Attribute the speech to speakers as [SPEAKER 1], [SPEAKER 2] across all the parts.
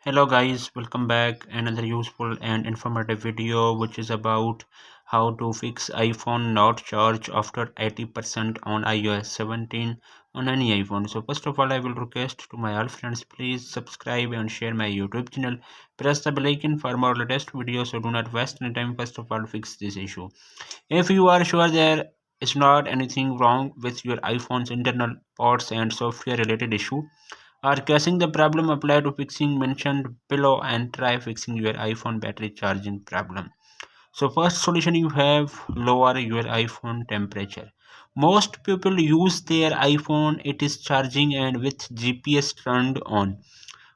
[SPEAKER 1] Hello guys, welcome back. Another useful and informative video which is about how to fix iPhone not charge after 80% on iOS 17 on any iPhone. So first of all, I will request to my all friends, please subscribe and share my YouTube channel. Press the bell icon for more latest videos, so do not waste any time. First of all, fix this issue. If you are sure there is not anything wrong with your iPhone's internal ports and software related issue, are guessing the problem, apply to fixing mentioned below and try fixing your iPhone battery charging problem. So first solution, you have lower your iPhone temperature. Most people use their iPhone, it is charging and with GPS turned on,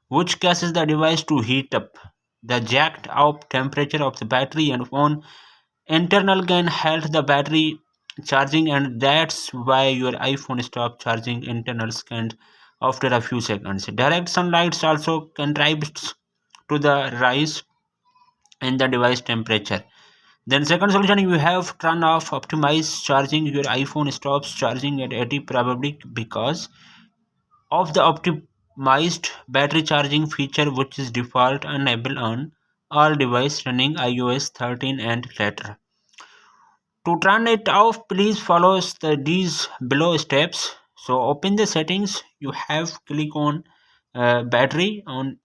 [SPEAKER 1] which causes the device to heat up. The jacked up temperature of the battery and phone internal can help the battery charging, and that's why your iPhone stop charging internals can after a few seconds. Direct sunlight also contributes to the rise in the device temperature. Then second solution, you have turn off optimize charging. Your iPhone stops charging at 80 probably because of the optimized battery charging feature, which is default enabled on all devices running iOS 13 and later. To turn it off, please follow these below steps. So open the settings. You have click on battery on.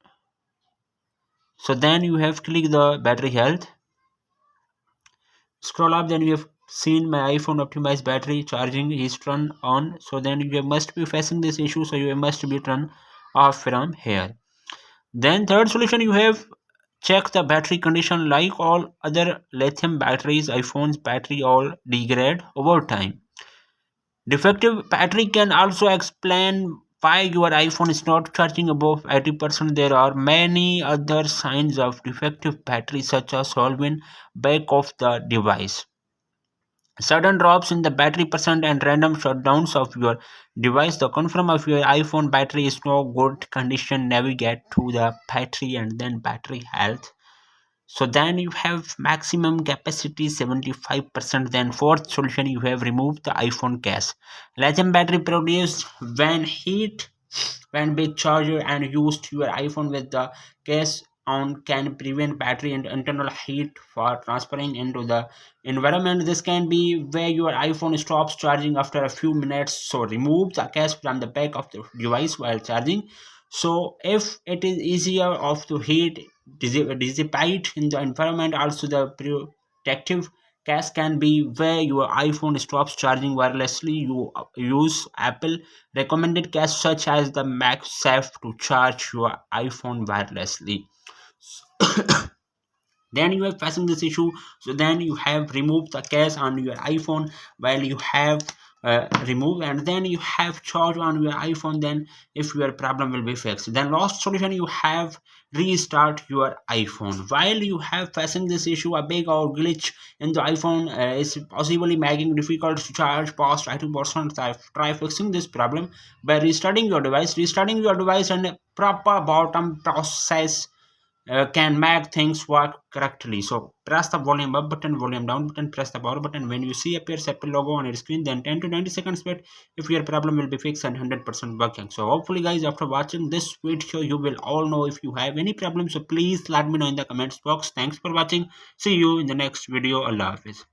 [SPEAKER 1] So then you have click the battery health. Scroll up. Then you have seen my iPhone optimized battery charging is turned on. So then you must be facing this issue. So you must be turned off from here. Then third solution, you have check the battery condition. Like all other lithium batteries, iPhone's battery all degrade over time. Defective battery can also explain why your iPhone is not charging above 80%. There are many other signs of defective battery, such as solving back of the device, sudden drops in the battery percent, and random shutdowns of your device. The confirm of your iPhone battery is no good condition, navigate to the battery and then battery health. So then you have maximum capacity 75%. Then fourth solution, you have removed the iPhone case. Lithium battery produced when heat when big charger and used your iPhone with the case on can prevent battery and internal heat for transferring into the environment. This can be where your iPhone stops charging after a few minutes. So remove the case from the back of the device while charging. So if it is easier of to heat dissipate in the environment. Also the protective case can be where your iPhone stops charging wirelessly. You use Apple recommended case such as the MagSafe to charge your iPhone wirelessly. Then you are facing this issue, so then you have removed the case on your iPhone while you have remove, and then you have charge on your iPhone. Then if your problem will be fixed, then last solution, you have restart your iPhone. While you have facing this issue, a big or glitch in the iPhone is possibly making difficult to charge past 80%. Try fixing this problem by restarting your device, and proper bottom process can make things work correctly. So press the volume up button, volume down button, press the power button. When you see appears Apple logo on your screen, then 10 to 90 seconds wait. If your problem will be fixed and 100% working. So hopefully guys, after watching this video, you will all know if you have any problem. So please let me know in the comments box. Thanks for watching. See you in the next video. Allah Hafiz.